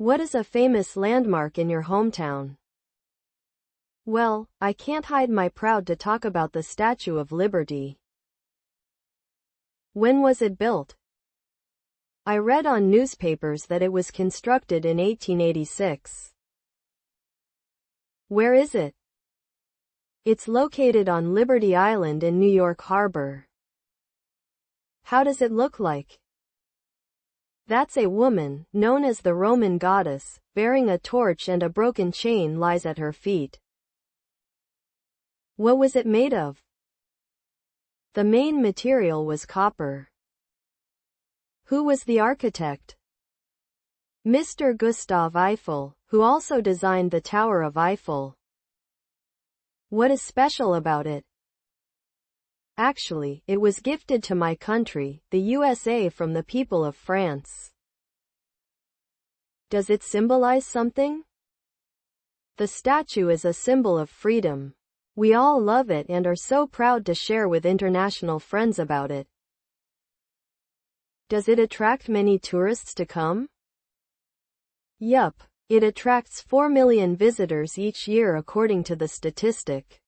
What is a famous landmark in your hometown? Well, I can't hide my pride to talk about the Statue of Liberty. When was it built? I read on newspapers that it was constructed in 1886. Where is it? It's located on Liberty Island in New York Harbor. How does it look like? That's a woman, known as the Roman goddess, bearing a torch and a broken chain lies at her feet. What was it made of? The main material was copper. Who was the architect? Mr. Gustav Eiffel, who also designed the Tower of Eiffel. What is special about it? Actually, it was gifted to my country, the USA, from the people of France. Does it symbolize something? The statue is a symbol of freedom. We all love it and are so proud to share with international friends about it. Does it attract many tourists to come? Yup, it attracts 4 million visitors each year according to the statistic.